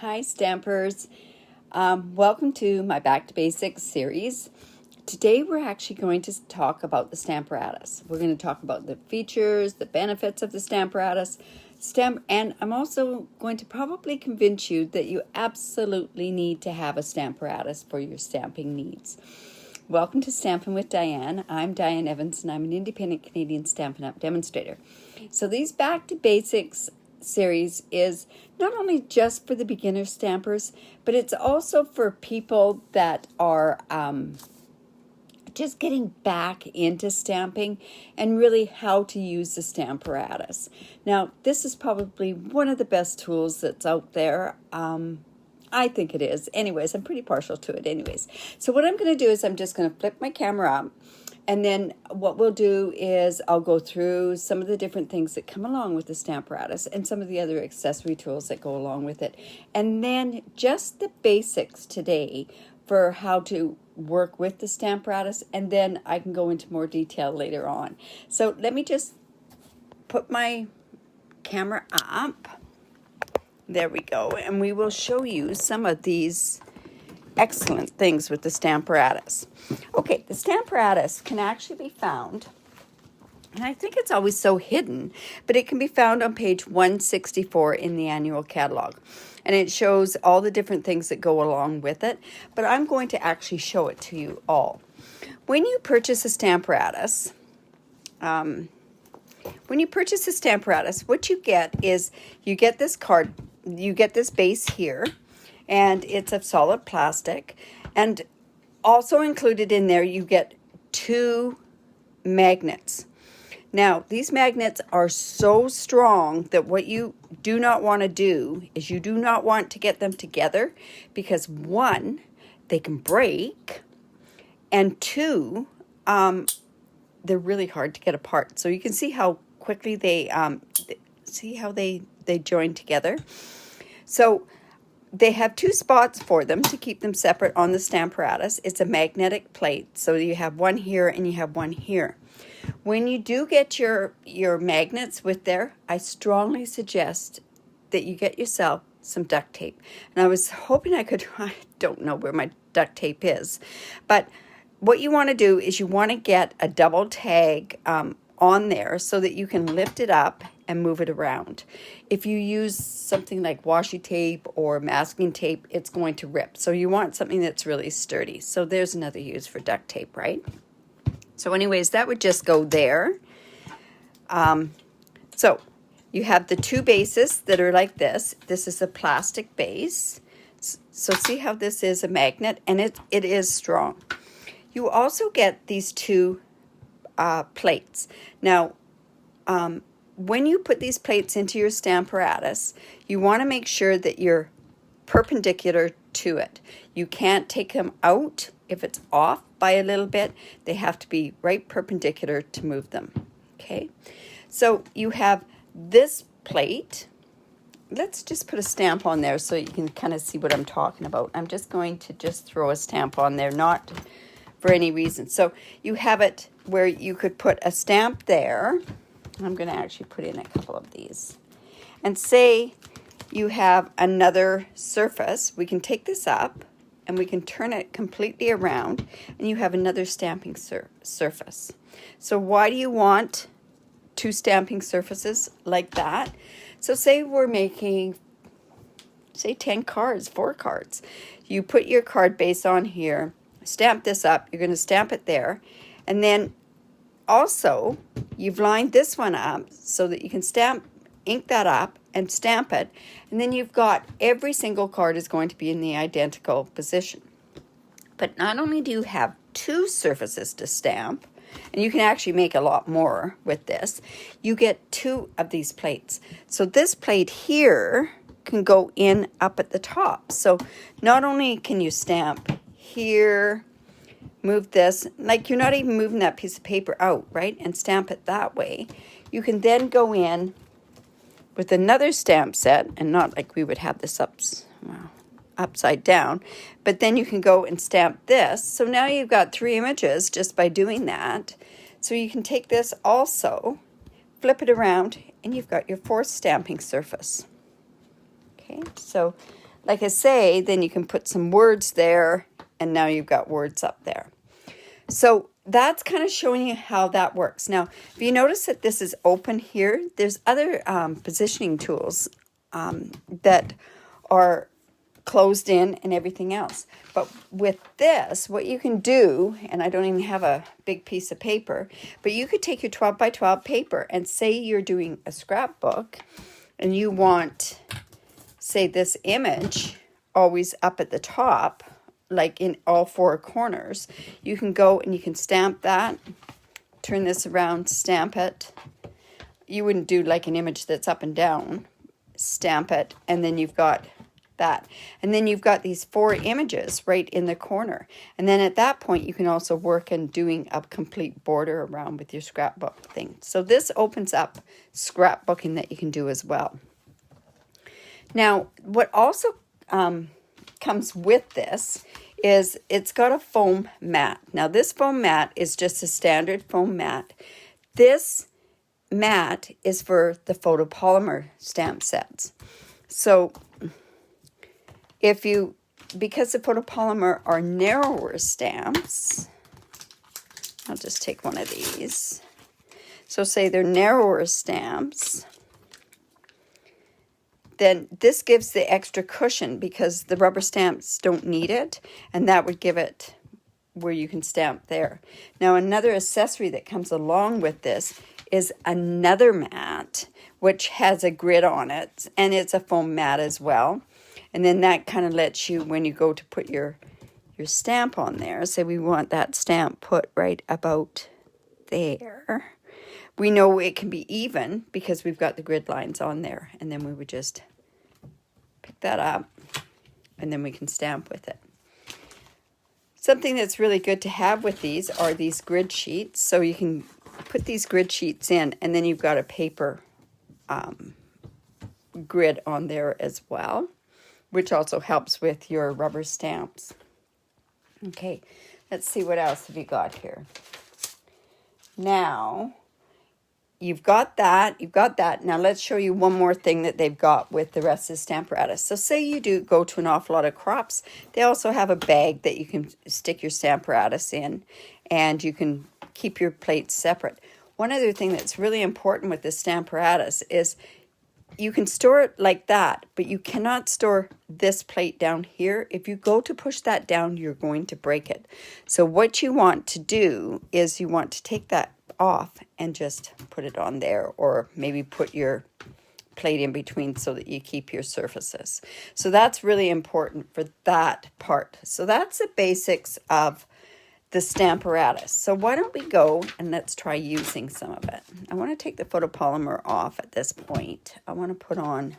Hi Stampers, welcome to my Back to Basics series. Today we're actually going to talk about the Stamparatus. We're going to talk about the features, the benefits of the Stamparatus, and I'm also going to probably convince you that you absolutely need to have a Stamparatus for your stamping needs. Welcome to Stampin' with Diane. I'm Diane Evans and I'm an independent Canadian Stampin' Up! Demonstrator. So these Back to Basics series is not only just for the beginner stampers, but it's also for people that are just getting back into stamping and really how to use the Stamparatus. Now, this is probably one of the best tools that's out there. I think it is. Anyways, I'm pretty partial to it anyways. So what I'm going to do is I'm just going to flip my camera up. And then what we'll do is I'll go through some of the different things that come along with the Stamparatus and some of the other accessory tools that go along with it. And then just the basics today for how to work with the Stamparatus, and then I can go into more detail later on. So let me just put my camera up. There we go. And we will show you some of these excellent things with the Stamparatus. Okay, the Stamparatus can actually be found, and I think it's always so hidden, but it can be found on page 164 in the annual catalog. And it shows all the different things that go along with it, but I'm going to actually show it to you all. When you purchase a Stamparatus, what you get is you get this card, you get this base here, and it's of solid plastic. And also included in there, you get 2 magnets. Now, these magnets are so strong that what you do not want to do is you do not want to get them together because 1, they can break, and 2, they're really hard to get apart. So you can see how quickly they join together. So they have 2 spots for them to keep them separate on the Stamparatus. It's a magnetic plate, so you have one here and you have one here. When you do get your magnets with there, I strongly suggest that you get yourself some duct tape. And I was hoping I don't know where my duct tape is, but what you want to do is you want to get a double tag on there so that you can lift it up and move it around. If you use something like washi tape or masking tape, it's going to rip. So you want something that's really sturdy. So there's another use for duct tape, right? So anyways, that would just go there. So you have the 2 bases that are like this. This is a plastic base. So see how this is a magnet, and it is strong. You also get these 2 plates. Now, when you put these plates into your Stamparatus, you want to make sure that you're perpendicular to it. You can't take them out if it's off by a little bit. They have to be right perpendicular to move them. Okay, so you have this plate. Let's just put a stamp on there so you can kind of see what I'm talking about. I'm just going to throw a stamp on there, not for any reason. So you have it where you could put a stamp there. I'm going to actually put in a couple of these. And say you have another surface. We can take this up and we can turn it completely around and you have another stamping surface. So why do you want 2 stamping surfaces like that? So say we're making, say 10 cards, 4 cards. You put your card base on here, stamp this up, you're going to stamp it there, and then also you've lined this one up so that you can ink that up and stamp it, and then you've got every single card is going to be in the identical position. But not only do you have 2 surfaces to stamp, and you can actually make a lot more with this, you get 2 of these plates. So this plate here can go in up at the top. So not only can you stamp here, move this, like you're not even moving that piece of paper out, right? And stamp it that way. You can then go in with another stamp set, and not like we would have this upside down, but then you can go and stamp this. So now you've got 3 images just by doing that. So you can take this also, flip it around, and you've got your 4th stamping surface. Okay, so like I say, then you can put some words there, and now you've got words up there. So that's kind of showing you how that works. Now, if you notice that this is open here, there's other positioning tools that are closed in and everything else. But with this, what you can do, and I don't even have a big piece of paper, but you could take your 12 by 12 paper and say you're doing a scrapbook and you want, say, this image always up at the top, like in all four corners. You can go and you can stamp that, turn this around, stamp it. You wouldn't do like an image that's up and down. Stamp it, and then you've got that. And then you've got these four images right in the corner. And then at that point, you can also work on doing a complete border around with your scrapbook thing. So this opens up scrapbooking that you can do as well. Now, what also comes with this is it's got a foam mat. Now, this foam mat is just a standard foam mat. This mat is for the photopolymer stamp sets. So because the photopolymer are narrower stamps, I'll just take one of these. So say they're narrower stamps, then this gives the extra cushion because the rubber stamps don't need it, and that would give it where you can stamp there. Now, another accessory that comes along with this is another mat, which has a grid on it, and it's a foam mat as well. And then that kind of lets you, when you go to put your stamp on there, say we want that stamp put right about there. We know it can be even because we've got the grid lines on there. And then we would just pick that up, and then we can stamp with it. Something that's really good to have with these are these grid sheets. So you can put these grid sheets in, and then you've got a paper grid on there as well, which also helps with your rubber stamps. Okay, let's see what else have you got here. Now, you've got that. Now let's show you one more thing that they've got with the rest of the Stamparatus. So say you do go to an awful lot of crops, they also have a bag that you can stick your Stamparatus in, and you can keep your plates separate. One other thing that's really important with the Stamparatus is you can store it like that, but you cannot store this plate down here. If you go to push that down, you're going to break it. So what you want to do is you want to take that off and just put it on there, or maybe put your plate in between so that you keep your surfaces. So that's really important for that part. So that's the basics of the Stamparatus. So why don't we go and let's try using some of it. I want to take the photopolymer off at this point. I want to put on,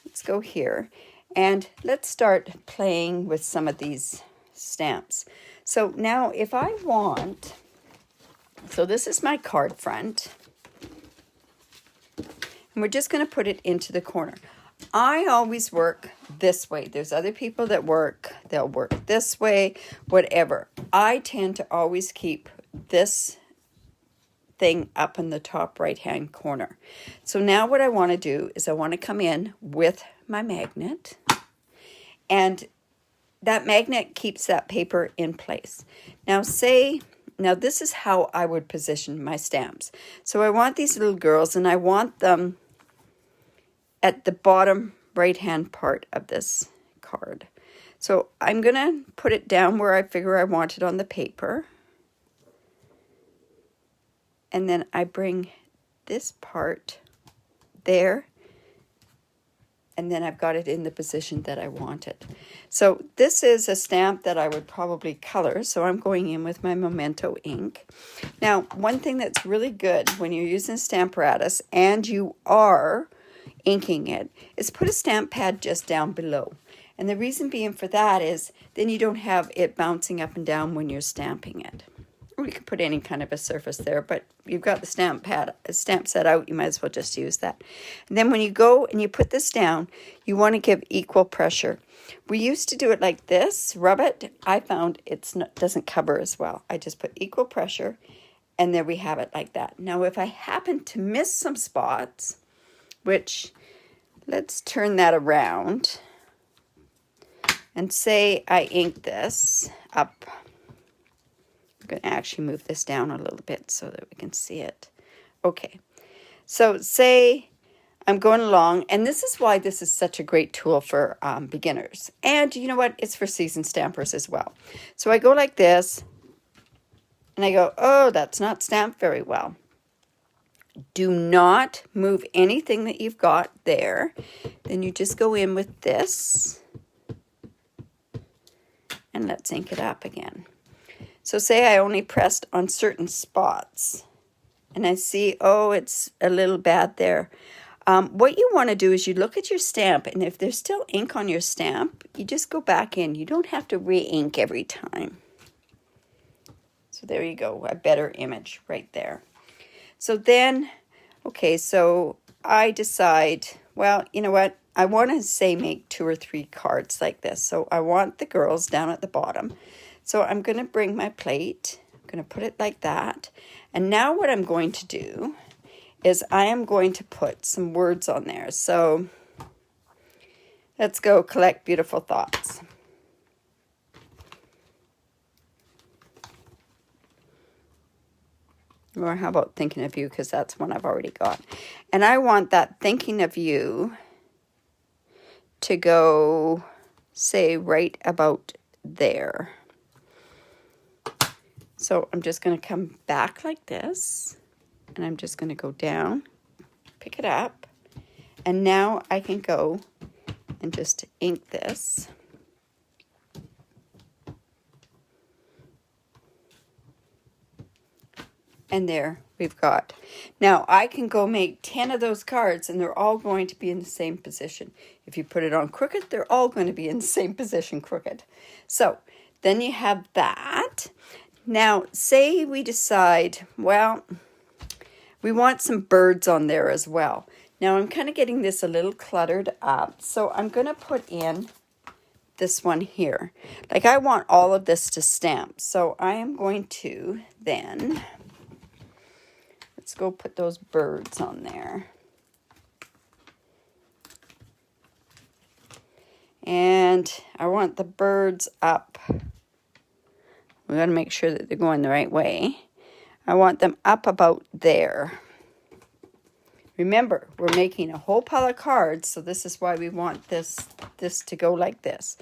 let's go here, and let's start playing with some of these stamps. So now if I want, so this is my card front, and we're just going to put it into the corner. I always work this way. There's other people that they'll work this way, whatever. I tend to always keep this thing up in the top right-hand corner. So now what I want to do is I want to come in with my magnet, and that magnet keeps that paper in place. Now this is how I would position my stamps. So I want these little girls, and I want them at the bottom right-hand part of this card. So I'm going to put it down where I figure I want it on the paper. And then I bring this part there. And then I've got it in the position that I want it. So this is a stamp that I would probably color. So I'm going in with my Memento ink. Now, one thing that's really good when you're using Stamparatus and you are inking it is put a stamp pad just down below. And the reason being for that is then you don't have it bouncing up and down when you're stamping it. Or you can put any kind of a surface there, but you've got the stamp pad, a stamp set out, you might as well just use that. And then when you go and you put this down, you want to give equal pressure. We used to do it like this, rub it. I found it doesn't cover as well. I just put equal pressure, and there we have it like that. Now, if I happen to miss some spots, which let's turn that around and say I ink this up. I'm going to actually move this down a little bit so that we can see it. Okay, so say I'm going along, and this is why this is such a great tool for beginners. And you know what? It's for seasoned stampers as well. So I go like this, and I go, oh, that's not stamped very well. Do not move anything that you've got there. Then you just go in with this, and let's ink it up again. So say I only pressed on certain spots, and I see, oh, it's a little bad there. What you want to do is you look at your stamp, and if there's still ink on your stamp, you just go back in. You don't have to re-ink every time. So there you go, a better image right there. So then, okay, so I decide, well, you know what? I want to say make 2 or 3 cards like this. So I want the girls down at the bottom. So I'm going to bring my plate. I'm going to put it like that. And now what I'm going to do is I am going to put some words on there. So let's go collect beautiful thoughts. Or how about thinking of you, because that's one I've already got. And I want that thinking of you to go, say, right about there. So I'm just going to come back like this. And I'm just going to go down, pick it up, and now I can go and just ink this. And there we've got. Now I can go make 10 of those cards, and they're all going to be in the same position. If you put it on crooked, they're all going to be in the same position crooked. So then you have that. Now say we decide, well, we want some birds on there as well. Now I'm kind of getting this a little cluttered up, so I'm going to put in this one here. Like I want all of this to stamp, so I am going to then, let's go put those birds on there. And I want the birds up. We got to make sure that they're going the right way. I want them up about there. Remember, we're making a whole pile of cards, so this is why we want this to go like this.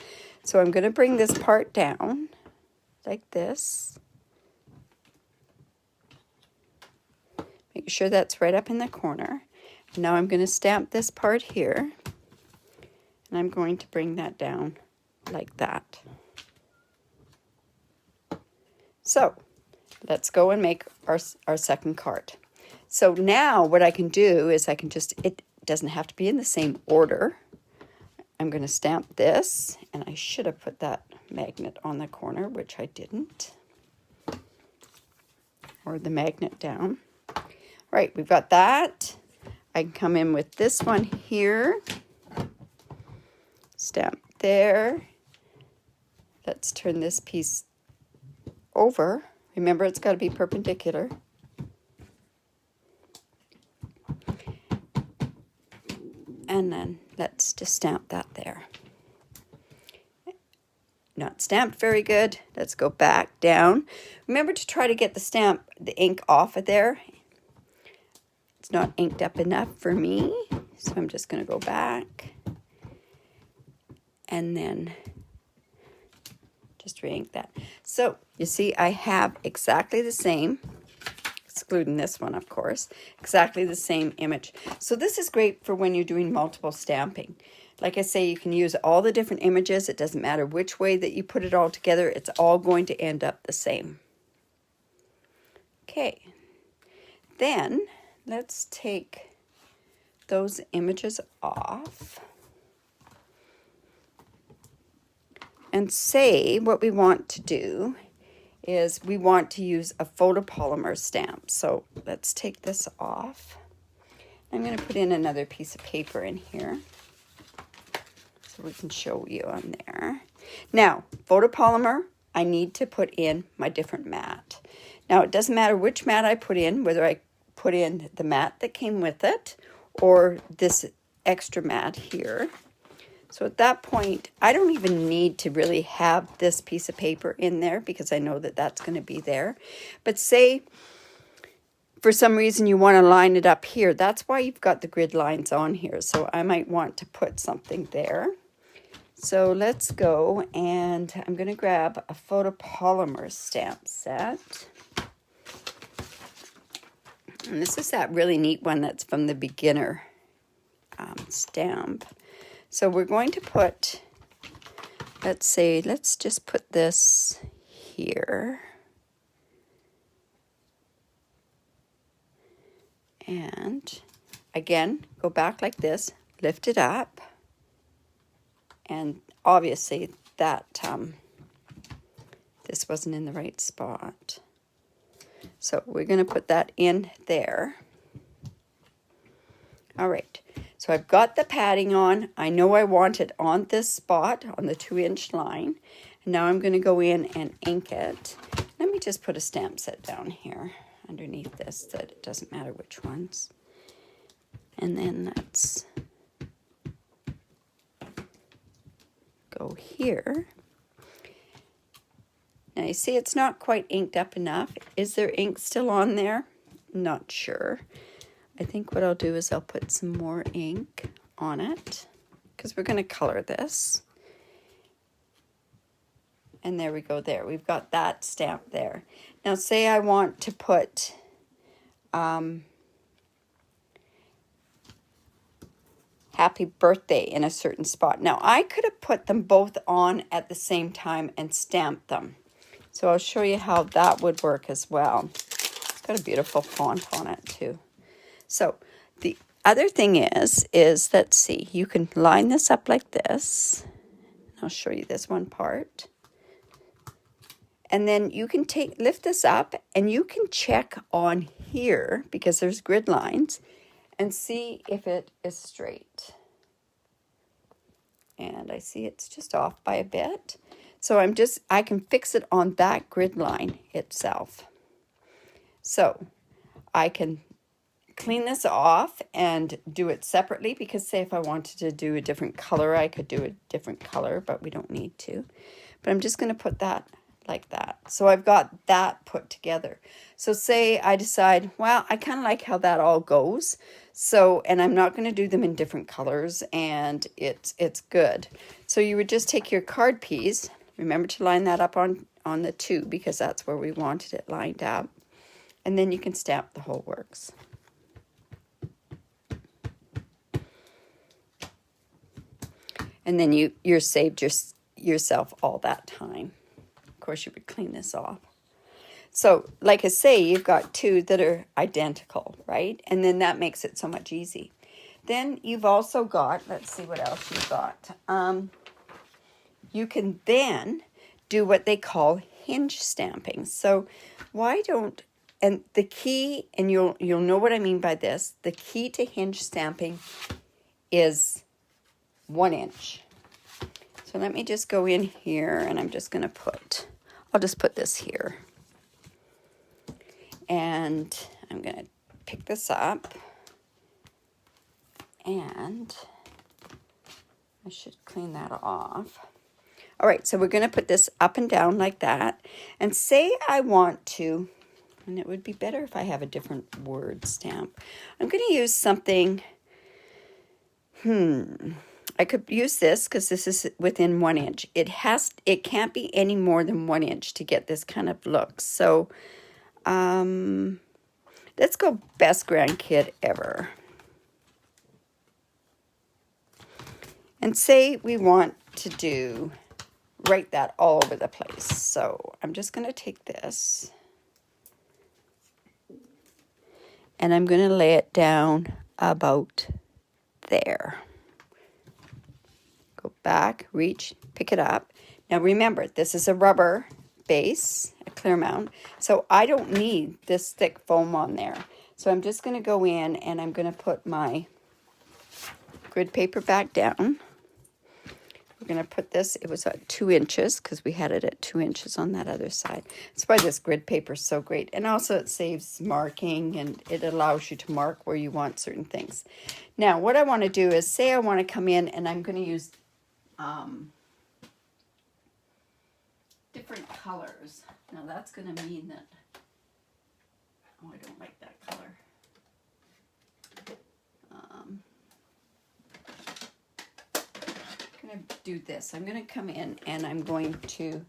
So I'm going to bring this part down like this. Make sure that's right up in the corner. Now I'm going to stamp this part here, and I'm going to bring that down like that. So let's go and make our second card. So now what I can do is I can just, it doesn't have to be in the same order. I'm going to stamp this, and I should have put that magnet on the corner, which I didn't. Or the magnet down. All right, we've got that. I can come in with this one here. Stamp there. Let's turn this piece over. Remember, it's got to be perpendicular. And then let's just stamp that there. Not stamped very good. Let's go back down. Remember to try to get the ink off of there. It's not inked up enough for me, so I'm just going to go back and then just re-ink that. So you see I have exactly the same, excluding this one of course, exactly the same image. So this is great for when you're doing multiple stamping. Like I say, you can use all the different images. It doesn't matter which way that you put it all together. It's all going to end up the same. Okay, then let's take those images off and say what we want to do is we want to use a photopolymer stamp. So let's take this off. I'm going to put in another piece of paper in here so we can show you on there. Now, photopolymer, I need to put in my different mat. Now, it doesn't matter which mat I put in, whether I put in the mat that came with it or this extra mat here. So at that point, I don't even need to really have this piece of paper in there because I know that that's going to be there. But say for some reason you want to line it up here, that's why you've got the grid lines on here. So I might want to put something there. So let's go, and I'm going to grab a photopolymer stamp set. And this is that really neat one that's from the beginner stamp. So we're going to put, let's just put this here. And again, go back like this, lift it up. And obviously that this wasn't in the right spot. So we're going to put that in there. All right. So I've got the padding on. I know I want it on this spot, on the 2-inch line. And now I'm going to go in and ink it. Let me just put a stamp set down here underneath this, that it doesn't matter which ones. And then let's go here. Now you see it's not quite inked up enough. Is there ink still on there? Not sure. I think what I'll do is I'll put some more ink on it because we're going to color this. And there we go there. We've got that stamp there. Now say I want to put happy birthday in a certain spot. Now I could have put them both on at the same time and stamped them. So I'll show you how that would work as well. It's got a beautiful font on it too. So the other thing is let's see, you can line this up like this. I'll show you this one part. And then you can lift this up and you can check on here because there's grid lines and see if it is straight. And I see it's just off by a bit. So I can fix it on that grid line itself. So I can clean this off and do it separately because say if I wanted to do a different color, I could do a different color, but we don't need to. But I'm just going to put that like that. So I've got that put together. So say I decide, well, I kind of like how that all goes. So, and I'm not going to do them in different colors and it's good. So you would just take your card piece. Remember to line that up on the 2 because that's where we wanted it lined up. And then you can stamp the whole works. And then you're saved yourself all that time. Of course, you would clean this off. So, like I say, you've got 2 that are identical, right? And then that makes it so much easy. Then you've also got, let's see what else you've got. You can then do what they call hinge stamping. So and the key, and you'll know what I mean by this, the key to hinge stamping is 1 inch. So let me just go in here and I'm just going to I'll just put this here. And I'm going to pick this up. And I should clean that off. All right, so we're going to put this up and down like that. And say I want to, and it would be better if I have a different word stamp. I'm going to use something, I could use this because this is within 1 inch. It can't be any more than 1 inch to get this kind of look. So let's go best grandkid ever. And say we want to write that all over the place. So I'm just going to take this and I'm going to lay it down about there. Go back, reach, pick it up. Now remember, this is a rubber base, a clear mount, so I don't need this thick foam on there. So I'm just going to go in and I'm going to put my grid paper back down. we're going to put this, it was at 2 inches because we had it at 2 inches on that other side. That's why this grid paper is so great. And also it saves marking and it allows you to mark where you want certain things. Now, what I want to do is say I want to come in and I'm going to use different colors. Now that's going to mean that, oh, I don't like that color. I'm going to do this. I'm going to come in and I'm going to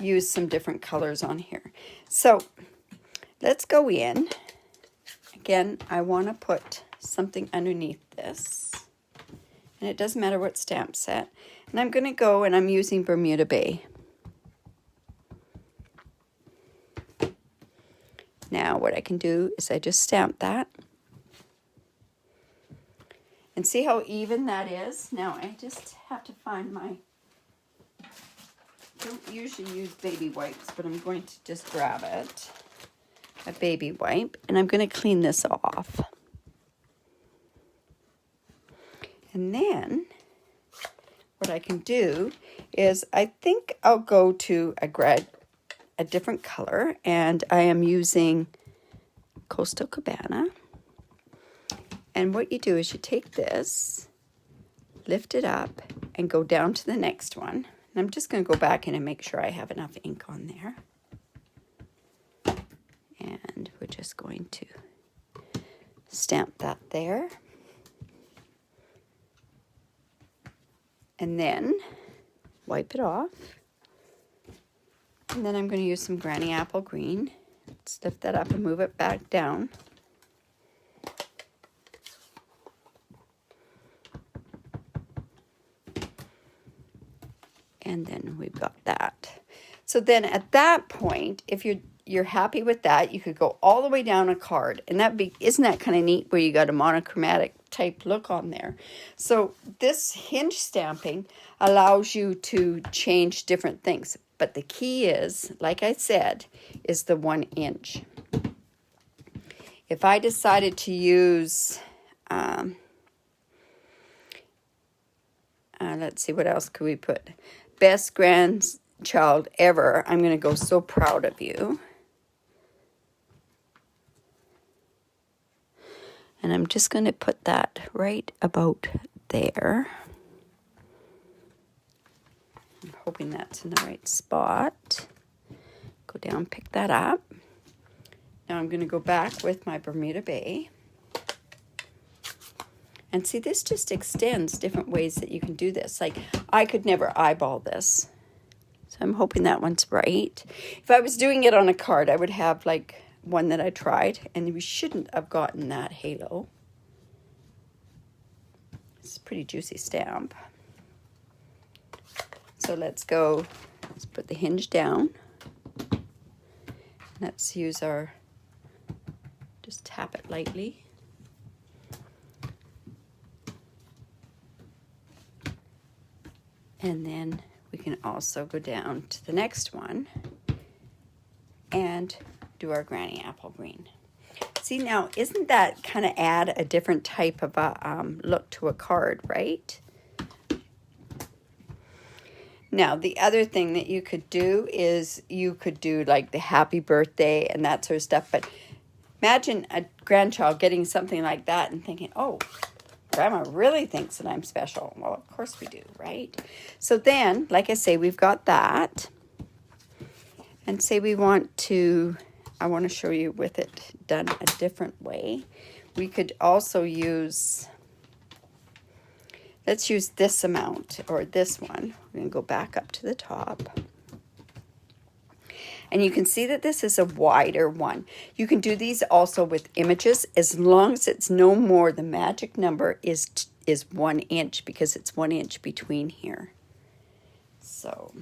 use some different colors on here. So let's go in. Again, I want to put something underneath this. And it doesn't matter what stamp set. And I'm going to go and I'm using Bermuda Bay. Now what I can do is I just stamp that. And see how even that is? Now I just have to find my, don't usually use baby wipes, but I'm going to just grab it, a baby wipe, and I'm going to clean this off. And then what I can do is I think I'll go to a different color, and I am using Coastal Cabana. And what you do is you take this, lift it up, and go down to the next one. And I'm just going to go back in and make sure I have enough ink on there. And we're just going to stamp that there. And then wipe it off. And then I'm going to use some Granny Apple Green. Let's lift that up and move it back down. And then we've got that. So then at that point, if you're happy with that, you could go all the way down a card. And isn't that kind of neat where you got a monochromatic type look on there? So this hinge stamping allows you to change different things. But the key is, like I said, is the 1 inch. If I decided to use, let's see, what else could we put? Best grandchild ever. I'm going to go so proud of you. And I'm just going to put that right about there. I'm hoping that's in the right spot. Go down, pick that up. Now I'm going to go back with my Bermuda Bay. And see, this just extends different ways that you can do this. Like, I could never eyeball this. So I'm hoping that one's right. If I was doing it on a card, I would have like one that I tried. And we shouldn't have gotten that halo. It's a pretty juicy stamp. So let's put the hinge down. Let's use just tap it lightly. And then we can also go down to the next one and do our Granny Apple Green. See, now, isn't that kind of add a different type of a look to a card, right? Now, the other thing that you could do is you could do like the happy birthday and that sort of stuff. But imagine a grandchild getting something like that and thinking, oh, Grandma really thinks that I'm special. Well, of course we do, right? So then, like I say, we've got that. And say we want to, I want to show you with it done a different way. We could also use, let's use this amount or this one. We're going to go back up to the top. And you can see that this is a wider one. You can do these also with images as long as it's no more. The magic number is 1 inch because it's 1 inch between here. So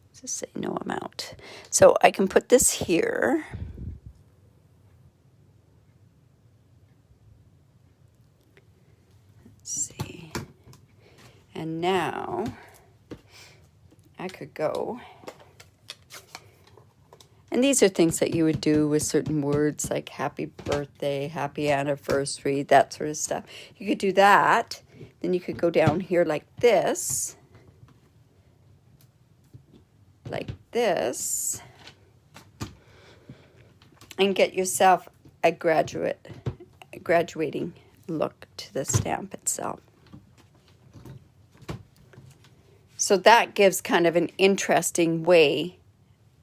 let's just say no amount. So I can put this here. Let's see. And now I could go, and these are things that you would do with certain words like happy birthday, happy anniversary, that sort of stuff. You could do that, Then you could go down here like this, and get yourself a graduating look to the stamp itself. So that gives kind of an interesting way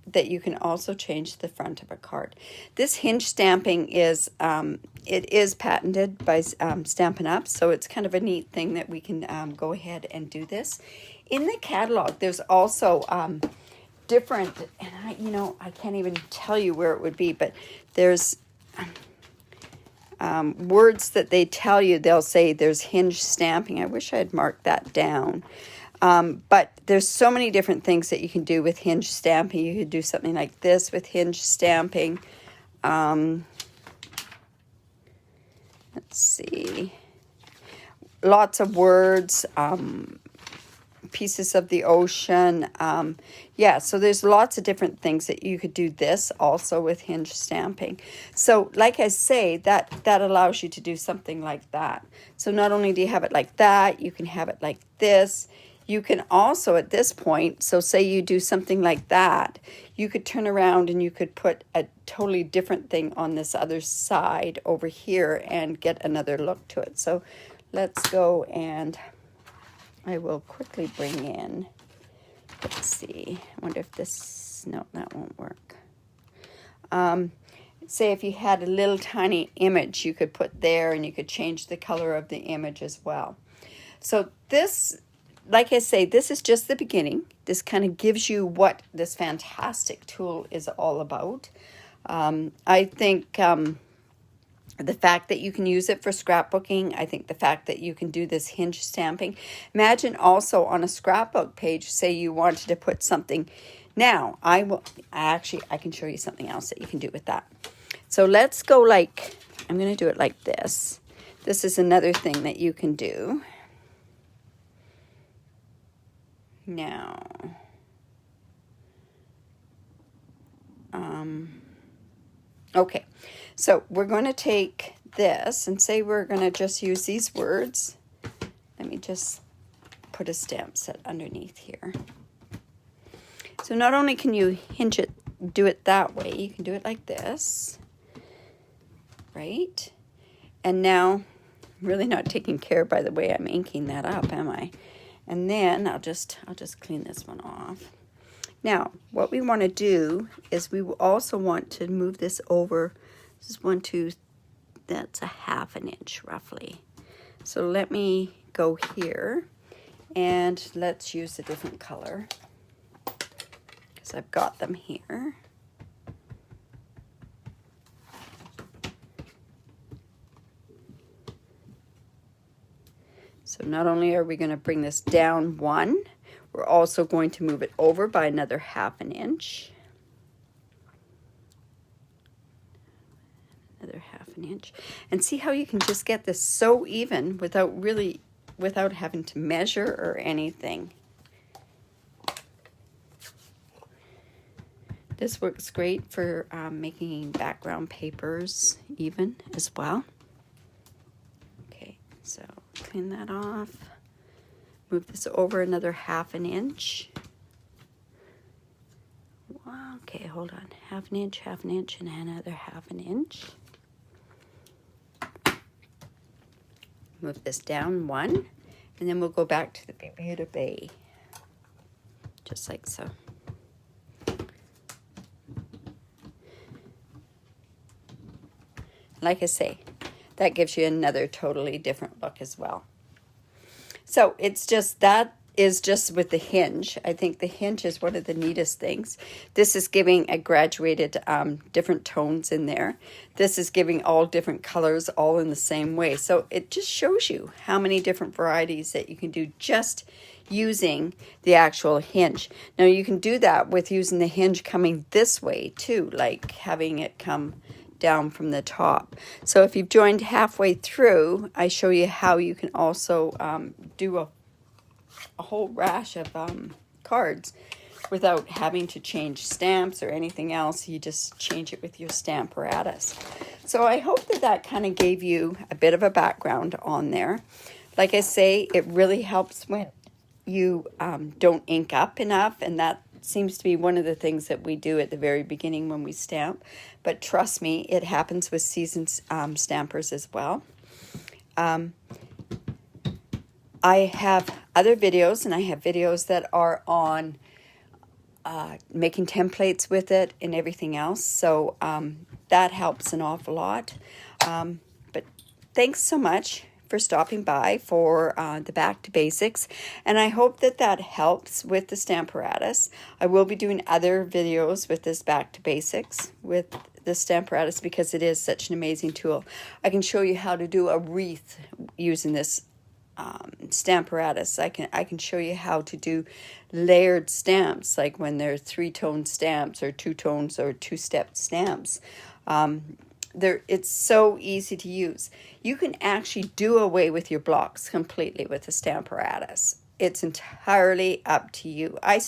that you can also change the front of a card. This hinge stamping is it is patented by Stampin' Up, so it's kind of a neat thing that we can go ahead and do this. In the catalog, there's also different, and I can't even tell you where it would be, but there's words that they tell you. They'll say there's hinge stamping. I wish I had marked that down. But there's so many different things that you can do with hinge stamping. You could do something like this with hinge stamping. Let's see. Lots of words, pieces of the ocean. Yeah, so there's lots of different things that you could do this also with hinge stamping. So like I say, that allows you to do something like that. So not only do you have it like that, you can have it like this. You can also, at this point, so say you do something like that, you could turn around and you could put a totally different thing on this other side over here and get another look to it. So let's go, and I will quickly bring in, let's see, I wonder if this, no, that won't work. Say if you had a little tiny image you could put there, and you could change the color of the image as well. So this, like I say, this is just the beginning. This kind of gives you what this fantastic tool is all about. I think the fact that you can use it for scrapbooking, I think the fact that you can do this hinge stamping. Imagine also on a scrapbook page, say you wanted to put something. Now, I can show you something else that you can do with that. So let's go like, I'm going to do it like this. This is another thing that you can do. Now, okay, so we're going to take this and say we're going to just use these words. Let me just put a stamp set underneath here. So not only can you hinge it, do it that way, you can do it like this, right? And now, I'm really not taking care, by the way, I'm inking that up, am I? And then I'll just clean this one off. Now, what we want to do is we also want to move this over. This is 1, 2, that's a 1/2 inch roughly. So let me go here and let's use a different color because I've got them here. So not only are we going to bring this down 1, we're also going to move it over by another 1/2 inch. Another 1/2 inch. And see how you can just get this so even without having to measure or anything. This works great for making background papers even as well. Okay, so clean that off. Move this over another 1/2 inch. Wow, okay, hold on. 1/2 inch, 1/2 inch, and another 1/2 inch. Move this down 1, and then we'll go back to the Bermuda Bay. Just like so. Like I say, that gives you another totally different look as well. So it's just, that is just with the hinge. I think the hinge is one of the neatest things. This is giving a graduated different tones in there. This is giving all different colors all in the same way. So it just shows you how many different varieties that you can do just using the actual hinge. Now you can do that with using the hinge coming this way too, like having it come down from the top. So if you've joined halfway through, I show you how you can also do a whole rash of cards without having to change stamps or anything else. You just change it with your Stamparatus. So I hope that kind of gave you a bit of a background on there. Like I say, it really helps when you don't ink up enough, and that seems to be one of the things that we do at the very beginning when we stamp. But trust me, it happens with seasoned stampers as well. I have other videos, and I have videos that are on making templates with it and everything else. So that helps an awful lot. But thanks so much for stopping by for the Back to Basics, and I hope that that helps with the Stamparatus. I will be doing other videos with this Back to Basics with the Stamparatus because it is such an amazing tool. I can show you how to do a wreath using this Stamparatus. I can show you how to do layered stamps, like when they're 3-tone stamps or 2-tones or 2-step stamps. It's so easy to use. You can actually do away with your blocks completely with the Stamparatus. It's entirely up to you. I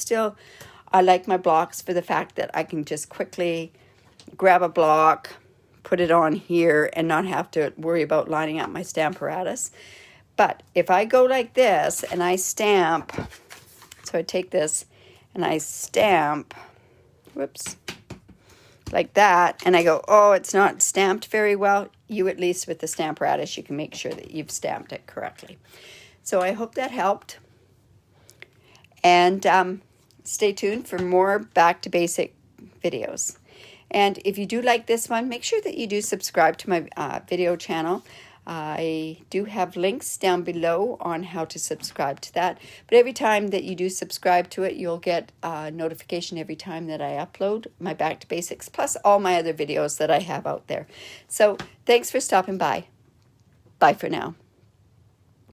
like my blocks for the fact that I can just quickly grab a block, put it on here, and not have to worry about lining up my Stamparatus. But if I go like this and I stamp, so I take this and I stamp, whoops, like that, and I go, oh, it's not stamped very well, you at least with the Stamparatus, you can make sure that you've stamped it correctly. So I hope that helped. And stay tuned for more Back to Basic videos. And if you do like this one, make sure that you do subscribe to my video channel. I do have links down below on how to subscribe to that. But every time that you do subscribe to it, you'll get a notification every time that I upload my Back to Basics, plus all my other videos that I have out there. So thanks for stopping by. Bye for now.